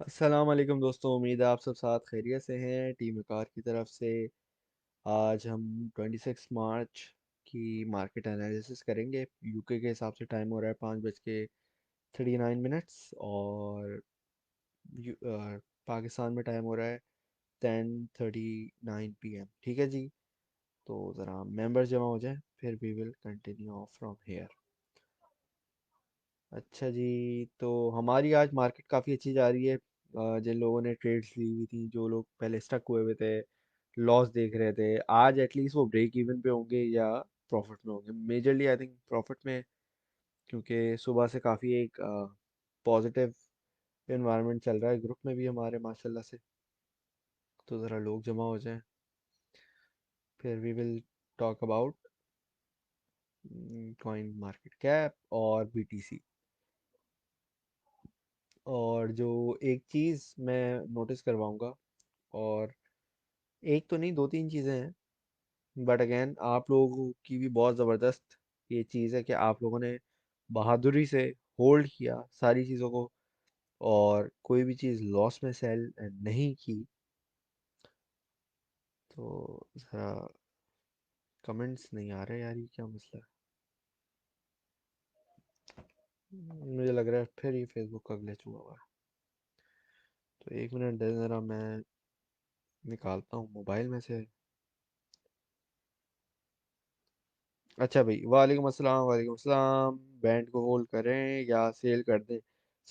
अस्सलाम वालेकुम दोस्तों, उम्मीद है आप सब साथ खैरियत से हैं। टीम कार की तरफ से आज हम 26 मार्च की मार्केट एनालिसिस करेंगे। यूके के हिसाब से टाइम हो रहा है 5:39 और पाकिस्तान में टाइम हो रहा है 10:39 PM। ठीक है जी, तो ज़रा मेंबर्स जमा हो जाएं, फिर we will continue from here. अच्छा जी, तो हमारी आज मार्केट काफ़ी अच्छी जा रही है। जिन लोगों ने ट्रेड्स ली हुई थी, जो लोग पहले स्टक हुए हुए थे, लॉस देख रहे थे, आज एटलीस्ट वो ब्रेक इवन पे होंगे या प्रॉफिट में होंगे। मेजरली आई थिंक प्रॉफिट में, क्योंकि सुबह से काफ़ी एक पॉजिटिव इन्वायरमेंट चल रहा है ग्रुप में भी हमारे माशाल्लाह से। तो ज़रा लोग जमा हो जाएं, फिर we will talk about coin market cap और बीटीसी। और जो एक चीज़ मैं नोटिस करवाऊंगा, और एक तो नहीं, दो तीन चीज़ें हैं, बट अगेन आप लोगों की भी बहुत ज़बरदस्त ये चीज़ है कि आप लोगों ने बहादुरी से होल्ड किया सारी चीज़ों को, और कोई भी चीज़ लॉस में सेल नहीं की। तो ज़रा कमेंट्स नहीं आ रहे यार, ये क्या मसला है। मुझे लग रहा है फिर ये फेसबुक का ग्लिच हुआ हुआ है। तो एक मिनट दे, ज़रा मैं निकालता हूँ मोबाइल में से। अच्छा भाई, वालेकुम अस्सलाम, वालेकुम अस्सलाम। बैंड को होल्ड करें या सेल कर दें?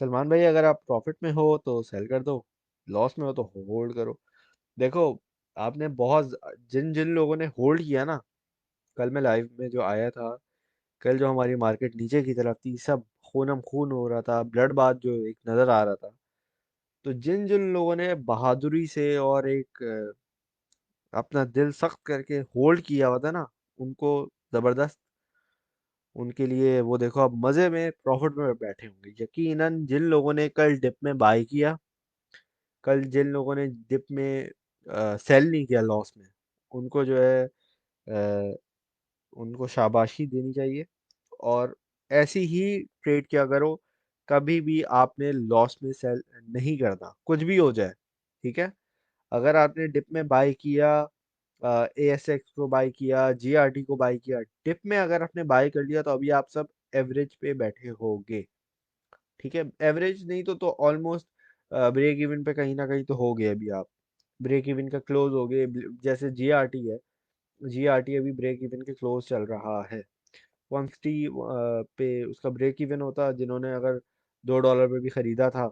सलमान भाई, अगर आप प्रॉफिट में हो तो सेल कर दो, लॉस में हो तो होल्ड करो। देखो, आपने बहुत जिन जिन लोगों ने होल्ड किया ना, कल मैं लाइव में जो आया था, कल जो हमारी मार्केट नीचे की तरफ थी, सब खूनम खून हो रहा था, ब्लड बाथ जो एक नज़र आ रहा था। तो जिन जिन लोगों ने बहादुरी से और एक अपना दिल सख्त करके होल्ड किया हुआ था ना, उनको ज़बरदस्त, उनके लिए वो देखो अब मज़े में प्रॉफिट में बैठे होंगे। यकीनन जिन लोगों ने कल डिप में बाय किया, कल जिन लोगों ने डिप में सेल नहीं किया लॉस में, उनको जो है अ, उनको शाबाशी देनी चाहिए। और ऐसी ही ट्रेड किया करो, कभी भी आपने लॉस में सेल नहीं करना, कुछ भी हो जाए। ठीक है, अगर आपने डिप में बाय किया, ASX को बाय किया, GRT को बाय किया, डिप में अगर आपने बाय कर लिया, तो अभी आप सब एवरेज पे बैठे होगे। ठीक है, एवरेज नहीं तो ऑलमोस्ट ब्रेक इवन पे कहीं ना कहीं तो हो गए अभी आप। ब्रेक इवन का क्लोज हो गए, जैसे GRT है। GRT अभी ब्रेक इवन के क्लोज चल रहा है। 160 पे उसका ब्रेक इवन होता, जिन्होंने अगर $2 पे भी ख़रीदा था,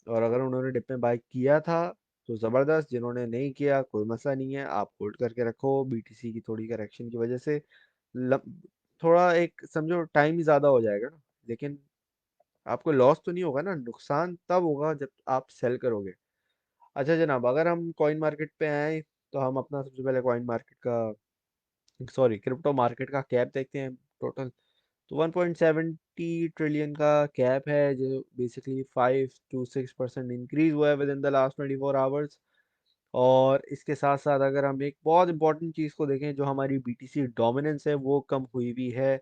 और अगर उन्होंने डिप में बाय किया था तो ज़बरदस्त। जिन्होंने नहीं किया, कोई मसला नहीं है, आप होल्ड करके रखो। बीटीसी की थोड़ी करेक्शन की वजह से लम, थोड़ा एक समझो टाइम ही ज़्यादा हो जाएगा ना, लेकिन आपको लॉस तो नहीं होगा ना, नुकसान तब होगा जब आप सेल करोगे। अच्छा जनाब, अगर हम कॉइन मार्केट पे आए, तो हम अपना सबसे पहले कॉइन मार्केट का, सॉरी, क्रिप्टो मार्केट का कैप देखते हैं। टोटल तो 1.70 ट्रिलियन का कैप है, जो बेसिकली 5 to 6% इंक्रीज हुआ है with in the last 24 hours. और इसके साथ साथ अगर हम एक बहुत इंपॉर्टेंट चीज़ को देखें, जो हमारी बीटीसी डोमिनेंस है वो कम हुई भी है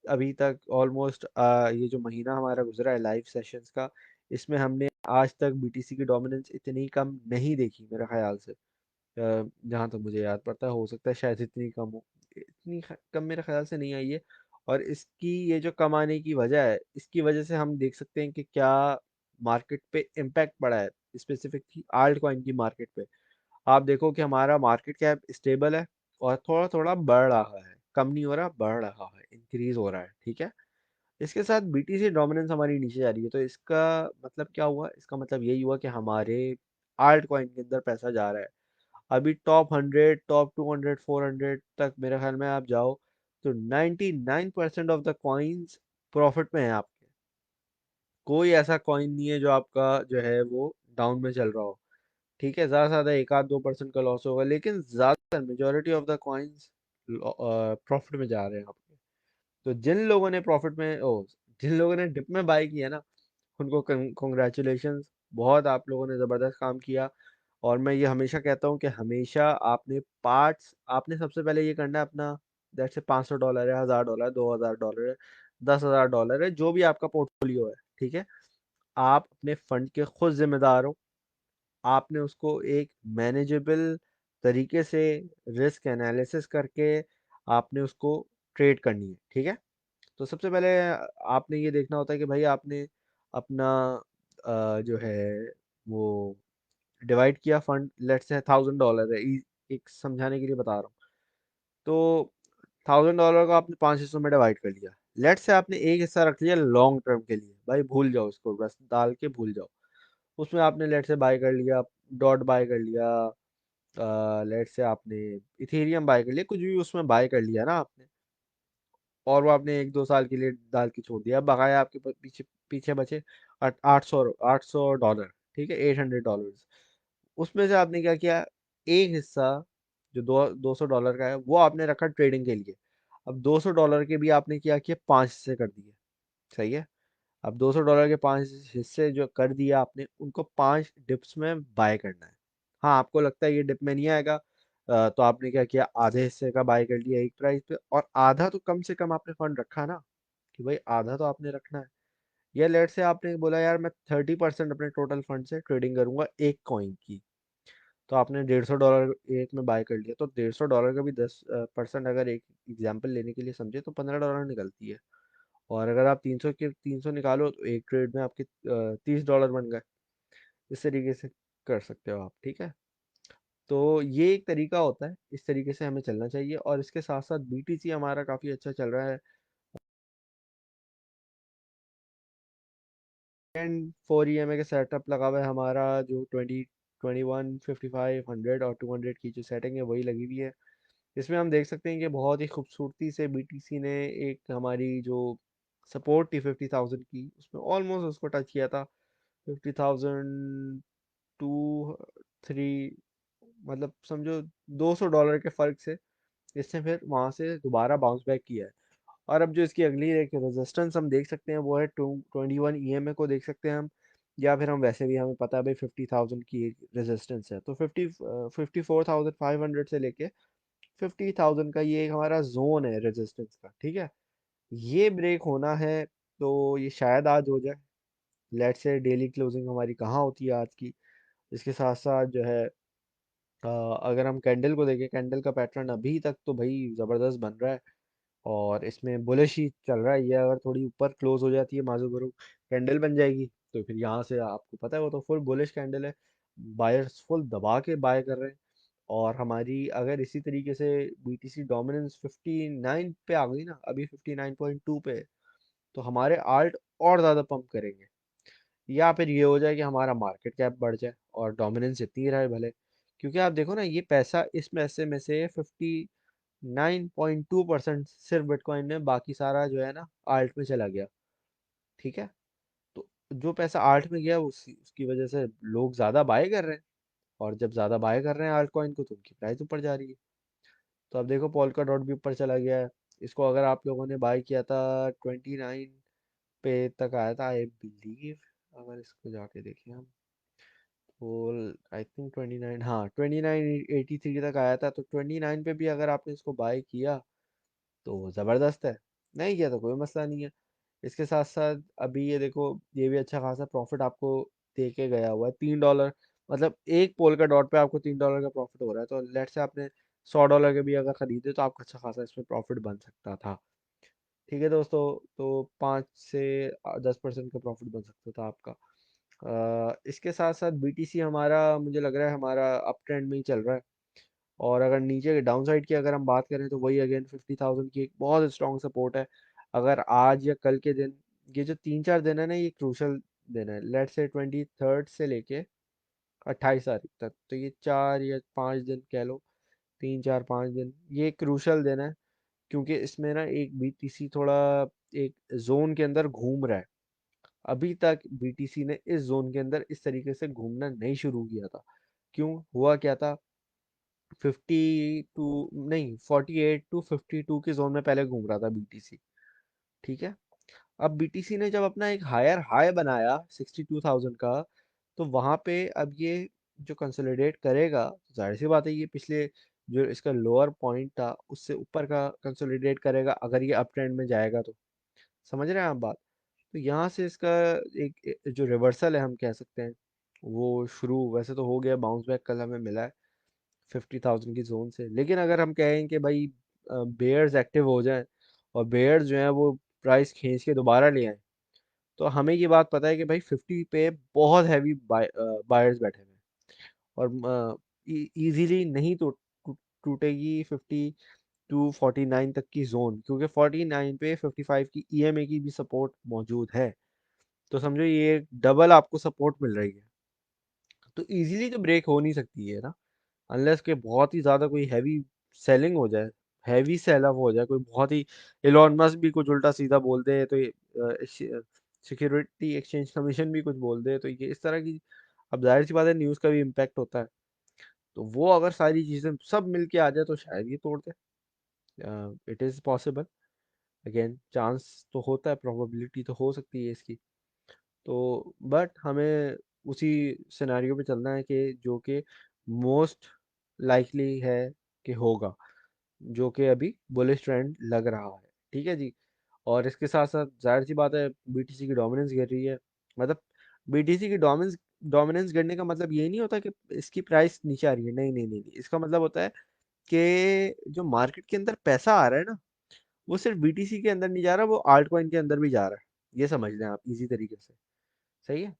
अभी तक। ऑलमोस्ट ये जो महीना हमारा गुजरा है लाइव सेशंस का, इसमें हमने आज तक बीटीसी की डोमिनेंस इतनी कम नहीं देखी मेरे ख्याल से। जहाँ तक मुझे याद पड़ता है, हो सकता है शायद इतनी कम हो, इतनी कम मेरे ख्याल से नहीं आई है। और इसकी ये जो कम आने की वजह है, इसकी वजह से हम देख सकते हैं कि क्या मार्केट पे इम्पैक्ट पड़ा है, स्पेसिफिकली आल्ट कॉइन की मार्केट पे। आप देखो कि हमारा मार्केट कैप स्टेबल है, और थोड़ा थोड़ा बढ़ रहा है, कम नहीं हो रहा, बढ़ रहा है, इंक्रीज हो रहा है। ठीक है, इसके साथ बीटीसी डोमिनेंस हमारी नीचे जा रही है, तो इसका मतलब क्या हुआ? इसका मतलब यही हुआ कि हमारे आल्ट कॉइन के अंदर पैसा जा रहा है। अभी टॉप 100, टॉप 200, 400 तक मेरे ख्याल में आप जाओ, तो 99% ऑफ द कॉइन्स प्रॉफिट में है आपके। कोई ऐसा कॉइन नहीं है जो आपका जो है वो डाउन में चल रहा हो। ठीक है, ज़्यादा से ज़्यादा 1-2% का लॉस होगा, लेकिन ज़्यादातर majority of the coins profit में जा रहे हैं आपके। तो जिन लोगों ने प्रॉफिट में ओ जिन लोगों ने डिप में बाय किया ना, उनको कॉन्ग्रेचुलेशंस, बहुत आप लोगों ने ज़बरदस्त काम किया। और मैं ये हमेशा कहता हूँ कि हमेशा आपने पार्ट्स, आपने सबसे पहले ये करना है अपना, जैसे $500 है, $1000 है, $2000 है, $10,000 है, जो भी आपका पोर्टफोलियो है। ठीक है, आप अपने फंड के खुद जिम्मेदार हो। आपने उसको एक मैनेजेबल तरीके से रिस्क एनालिसिस करके आपने उसको ट्रेड करनी है, ठीक है। तो सबसे पहले आपने ये देखना होता है कि भाई आपने अपना जो है वो डिवाइड किया फंड, लेट्स से $1000 है, एक समझाने के लिए बता रहा हूँ। तो $1000 को आपने 5 हिस्सों में डिवाइड कर लिया। लेट्स से आपने एक हिस्सा रख लिया लॉन्ग टर्म के लिए, भाई भूल जाओ उसको, बस डाल के भूल जाओ। उसमें आपने लेट से बाय कर लिया, डॉट बाय कर लिया, लेट से आपने इथेरियम बाय कर लिया, कुछ भी उसमें बाय कर लिया ना आपने, और वो आपने 1-2 साल के लिए डाल के छोड़ दिया। अब बकाया आपके पीछे पीछे बचे 800 डॉलर, ठीक है, $800। उसमें से आपने क्या किया, एक हिस्सा जो 200 डॉलर का है वो आपने रखा ट्रेडिंग के लिए। अब $200 के भी आपने क्या किया, 5 हिस्से कर दिए, सही है। अब $200 के 5 हिस्से जो कर दिया आपने, उनको 5 डिप्स में बाय करना है। हाँ, आपको लगता है ये डिप में नहीं आएगा, तो आपने क्या किया, आधे हिस्से का बाय कर लिया एक प्राइस पे, और आधा तो कम से कम आपने फंड रखा ना, कि भाई आधा तो आपने रखना है। या लेट से आपने बोला यार मैं 30% अपने टोटल फंड से ट्रेडिंग करूंगा एक कॉइन की, तो आपने $150 एक में बाय कर लिया, तो $150 का भी 10% अगर एक एग्जाम्पल लेने के लिए समझे तो $15 निकलती है। और अगर आप 300 के 300 निकालो तो एक ट्रेड में आपके $30 बन गए। इस तरीके से कर सकते हो आप, ठीक है। तो ये एक तरीका होता है, इस तरीके से हमें चलना चाहिए। और इसके साथ साथ बीटीसी हमारा काफ़ी अच्छा चल रहा है। एंड 4 EMA का सेटअप लगा हुआ है हमारा, जो 20, 21, 55, 100 और 200 की जो सेटिंग है वही लगी हुई है। इसमें हम देख सकते हैं कि बहुत ही खूबसूरती से बीटीसी ने एक हमारी जो सपोर्ट थी 50,000 की, उसमें ऑलमोस्ट उसको टच किया था। 50,000 टू थ्री, मतलब समझो $200 के फर्क से इसने फिर वहां से दोबारा बाउंस बैक किया है। और अब जो इसकी अगली एक रेजिस्टेंस हम देख सकते हैं वो है 21 EMA को देख सकते हैं हम, या फिर हम वैसे भी हमें पता है भाई 50,000 की रेजिस्टेंस है, तो 54,500 से लेके 50,000 का ये एक हमारा जोन है रेजिस्टेंस का, ठीक है। ये ब्रेक होना है तो ये शायद आज हो जाए। लेट से डेली क्लोजिंग हमारी कहाँ होती है आज की। इसके साथ साथ जो है अगर हम कैंडल को देखें, कैंडल का पैटर्न अभी तक तो भाई ज़बरदस्त बन रहा है, और इसमें बुलिश ही चल रहा है। ये अगर थोड़ी ऊपर क्लोज हो जाती है माजू बरू कैंडल बन जाएगी, तो फिर यहाँ से आपको पता है वो तो फुल बुलिश कैंडल है, बायर्स फुल दबा के बाय कर रहे हैं। और हमारी अगर इसी तरीके से बीटीसी डोमिनेंस 59 पे आ गई ना, अभी 59.2 पे है, तो हमारे आल्ट और ज़्यादा पंप करेंगे। या फिर ये हो जाए कि हमारा मार्केट कैप बढ़ जाए और डोमिनेंस इतनी रहे भले, क्योंकि आप देखो ना ये पैसा इस पैसे में से 59.2% सिर्फ बिटकॉइन में, बाकी सारा जो है ना आल्ट में चला गया, ठीक है। तो जो पैसा आल्ट में गया उसकी वजह से लोग ज़्यादा बाय कर रहे हैं, और जब ज़्यादा बाय कर रहे हैं आल्ट कॉइन को तो उनकी प्राइस ऊपर जा रही है। तो अब देखो पोल्का डॉट भी ऊपर चला गया है। इसको अगर आप लोगों ने बाय किया था 29 पे तक आया था आई बिलीव, अगर इसको जाके देखें हम, तो आई थिंक 29, हाँ 2983 तक आया था, तो 29 पे भी अगर आपने इसको बाय किया तो ज़बरदस्त है, नहीं किया तो कोई मसला नहीं है। इसके साथ साथ अभी ये देखो, ये भी अच्छा खासा प्रॉफिट आपको दे के गया हुआ है, $3, मतलब एक पोल का डॉट पे आपको $3 का प्रॉफिट हो रहा है। तो लेट से आपने $100 के भी अगर खरीदे तो आपका अच्छा खासा इसमें प्रॉफिट बन सकता था, ठीक है दोस्तों। तो 5 से 10% का प्रॉफिट बन सकता था आपका। इसके साथ साथ बीटीसी हमारा मुझे लग रहा है हमारा अप ट्रेंड में ही चल रहा है। और अगर नीचे के डाउन साइड की अगर हम बात करें तो वही अगेन 50,000 की एक बहुत स्ट्रॉन्ग सपोर्ट है। अगर आज या कल के दिन, ये जो 3-4 दिन है ना, ये क्रूशल दिन है, लेट से 23rd से लेके 28 तारीख तक, तो ये 4 या 5 दिन कह लो, 3-4-5 दिन ये क्रूशल दिन है। क्योंकि इसमें ना एक बीटीसी थोड़ा एक जोन के अंदर घूम रहा है। अभी तक बीटीसी ने इस जोन के अंदर इस तरीके से घूमना नहीं शुरू किया था। क्यों हुआ क्या था, 52 नहीं 48 to 52 की जोन में पहले घूम रहा था बीटीसी, ठीक है। अब बीटीसी ने जब अपना एक हायर हाई बनाया 62,000 का, तो वहां पे अब ये जो कंसोलिडेट करेगा, तो जाहिर सी बात है ये पिछले जो इसका लोअर पॉइंट था उससे ऊपर का कंसोलिडेट करेगा, अगर ये अप ट्रेंड में जाएगा तो। समझ रहे हैं आप बात। तो यहाँ से इसका जो रिवर्सल है हम कह सकते हैं वो शुरू वैसे तो हो गया, बाउंस बैक कल हमें मिला है 50,000 की जोन से। लेकिन अगर हम कहें कि भाई बेयर्स एक्टिव हो जाएं और बेयर्स जो है वो प्राइस खींच के दोबारा ले आए, तो हमें ये बात पता है कि भाई 50 पे बहुत हैवी बायर्स बैठे हुए हैं और इजीली नहीं टूटेगी 50 to 49 तक की जोन, क्योंकि 49 पे 55 की ईएमए की भी सपोर्ट मौजूद है। तो समझो ये डबल आपको सपोर्ट मिल रही है। तो इजीली तो ब्रेक हो नहीं सकती है ना, अनलेस के बहुत ही ज़्यादा कोई हैवी सेलिंग हो जाए, हैवी सेल ऑफ हो जाए, कोई बहुत ही एलोन मस्क भी कुछ उल्टा सीधा बोल दे, तो ये सिक्योरिटी एक्सचेंज कमीशन भी कुछ बोल दे, तो ये इस तरह की, अब जाहिर सी बात है न्यूज़ का भी इम्पैक्ट होता है। तो वो अगर सारी चीज़ें सब मिल के आ जाए तो शायद ये तोड़ दे। It is possible, again chance तो होता है, प्रोबेबिलिटी तो हो सकती है इसकी। तो बट हमें उसी सिनेरियो पे चलना है कि जो कि मोस्ट लाइकली है कि होगा, जो कि अभी बुलिश ट्रेंड लग रहा है। ठीक है जी। और इसके साथ साथ जाहिर सी बात है बीटीसी की डोमिनेंस गिर रही है। मतलब बीटीसी की डोमिनेंस डोमिनेंस गिरने का मतलब ये नहीं होता कि इसकी प्राइस नीचे आ रही है, नहीं नहीं नहीं नहीं। इसका मतलब होता है कि जो मार्केट के अंदर पैसा आ रहा है ना, वो सिर्फ बीटीसी के अंदर नहीं जा रहा, वो आल्ट कॉइन के अंदर भी जा रहा है। ये समझ लें आप इजी तरीके से। सही है।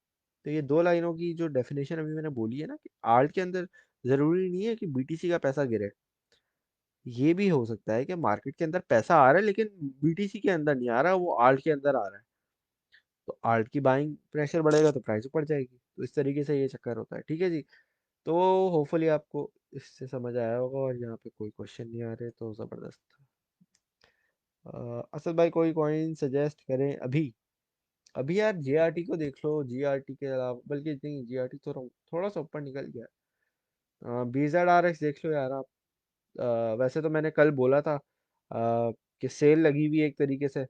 तो ये दो लाइनों की जो डेफिनेशन अभी मैंने बोली है ना, कि आल्ट के अंदर जरूरी नहीं है कि बीटीसी का पैसा गिरे। ये भी हो सकता है कि मार्केट के अंदर पैसा आ रहा है लेकिन बीटीसी के अंदर नहीं आ रहा, वो आल्ट के अंदर आ रहा है। तो आल्ट की बाइंग प्रेशर बढ़ेगा तो प्राइस बढ़ जाएगी। तो इस तरीके से ये चक्कर होता है। ठीक है जी। तो होपफुली आपको इससे समझ आया होगा, और यहाँ पे कोई क्वेश्चन नहीं आ रहे तो ज़बरदस्त। असद भाई कोई कॉइन सजेस्ट करें अभी? अभी यार जीआरटी को देख लो, जीआरटी के अलावा, बल्कि नहीं, जीआरटी तो थोड़ा सा ऊपर निकल गया। बीजेड आर एक्स देख लो यार आप। वैसे तो मैंने कल बोला था कि सेल लगी हुई है एक तरीके से।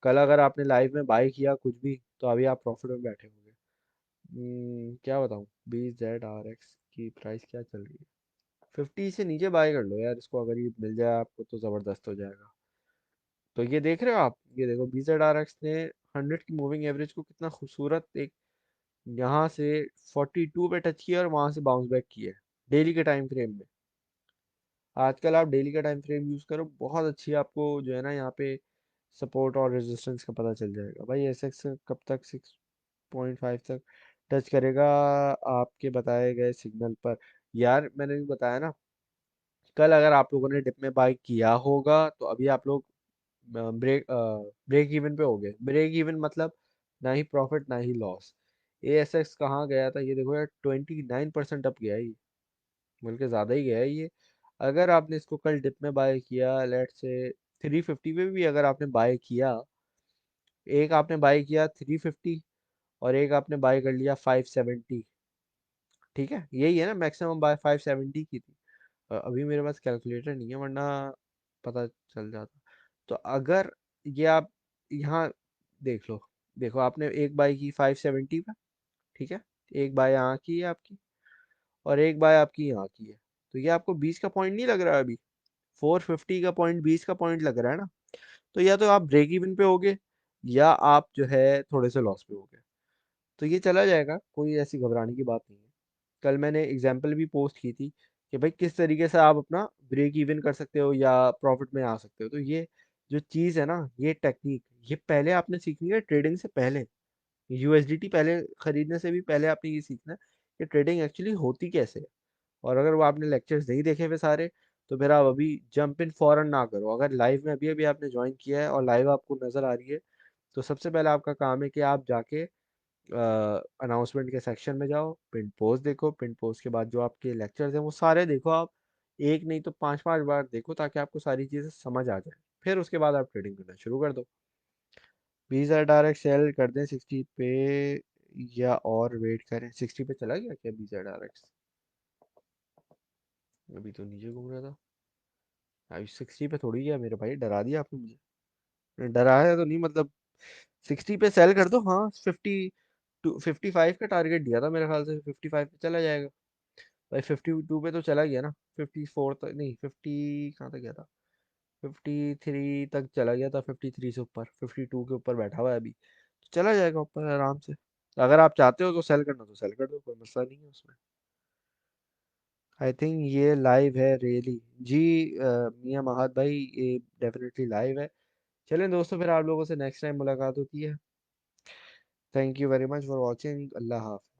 कल अगर आपने लाइव में बाय किया कुछ भी, तो अभी आप प्रॉफिट में बैठे होंगे। क्या बताऊँ, BZRX की प्राइस क्या चल रही है? 50 से नीचे बाय कर लो यार इसको, अगर ये मिल जाए आपको तो ज़बरदस्त हो जाएगा। तो ये देख रहे हो आप, ये देखो BZRX ने 100 की मूविंग एवरेज को कितना खूबसूरत एक यहाँ से 42 पे टच किया और वहां से बाउंस बैक किया डेली के टाइम फ्रेम में। आजकल आप डेली का टाइम फ्रेम यूज करो, बहुत अच्छी आपको जो है ना यहाँ पे सपोर्ट और रेजिस्टेंस का पता चल जाएगा। भाई एसएक्स कब तक 6.5 तक टच करेगा आपके बताए गए सिग्नल पर? यार मैंने भी बताया ना, कल अगर आप लोगों ने डिप में बाय किया होगा तो अभी आप लोग ब्रेक इवन पे हो गए। ब्रेक इवन मतलब ना ही प्रॉफिट ना ही लॉस। एएसएक्स कहाँ गया था ये देखो यार, 29% अप गया है ये, बल्कि ज़्यादा ही गया है ये। अगर आपने इसको कल डिप में बाय किया, लेट से 350 पे भी अगर आपने बाय किया, एक आपने बाय किया 350 और एक आपने बाय कर लिया 570, ठीक है, यही है ना, मैक्सिमम बाय 570 की थी। अभी मेरे पास कैलकुलेटर नहीं है, वरना पता चल जाता। तो अगर ये आप यहाँ देख लो, देखो आपने एक बाय की 570 पे, ठीक है, एक बाय यहाँ की है आपकी, और एक बाय आपकी यहाँ की है। तो ये आपको 20 का पॉइंट नहीं लग रहा है अभी? 450 का पॉइंट 20 का पॉइंट लग रहा है ना? तो या तो आप ब्रेक इवन पे होगे, या आप जो है थोड़े से लॉस पे होगे। तो ये चला जाएगा, कोई ऐसी घबराने की बात नहीं है। कल मैंने एग्जाम्पल भी पोस्ट की थी कि भाई किस तरीके से आप अपना ब्रेक इवन कर सकते हो या प्रॉफिट में आ सकते हो। तो ये जो चीज़ है ना, ये टेक्निक, ये पहले आपने सीखनी है ट्रेडिंग से पहले। यूएसडीटी पहले खरीदने से भी पहले आपने ये सीखना है कि ट्रेडिंग एक्चुअली होती कैसे है। और अगर वो आपने लेक्चर्स नहीं देखे हुए सारे, तो फिर आप अभी जंप इन फॉरन ना करो। अगर लाइव में अभी अभी आपने ज्वाइन किया है और लाइव आपको नज़र आ रही है, तो सबसे पहले आपका काम है कि आप जाके अनाउंसमेंट के सेक्शन में जाओ, पिन पोस्ट देखो, पिन पोस्ट के बाद जो आपके लेक्चर्स हैं वो सारे देखो आप। एक नहीं तो पांच पांच बार देखो, ताकि आपको सारी चीज़ें समझ आ जाए। फिर उसके बाद आप ट्रेडिंग करना शुरू कर दो। वीज़ा डायरेक्ट सेल कर दें 60 पे, या और वेट करें? 60 पे चला गया क्या वीज़ा डायरेक्ट? अभी तो नीचे घूम रहा था। अभी 60 पे थोड़ी गया मेरे भाई, डरा दिया आपने मुझे। डराया तो नहीं, मतलब 60 पे सेल कर दो। हाँ 55 का टारगेट दिया था मेरे ख्याल से, 55 पे चला जाएगा। भाई 52 पे तो चला गया ना, 54 तक नहीं, 50 कहाँ तक गया था, 53 तक चला गया था, 53 से ऊपर 52 के ऊपर बैठा हुआ है अभी। चला जाएगा ऊपर आराम से। अगर आप चाहते हो तो सेल करना तो सेल कर दो, कोई मसला नहीं है उसमें। आई थिंक ये लाइव है रियली। जी मियां महाद भाई, ये डेफिनेटली लाइव है। चलें दोस्तों, फिर आप लोगों से नेक्स्ट टाइम मुलाकात होती है। Thank you very much for watching. अल्लाह हाफ़िज़।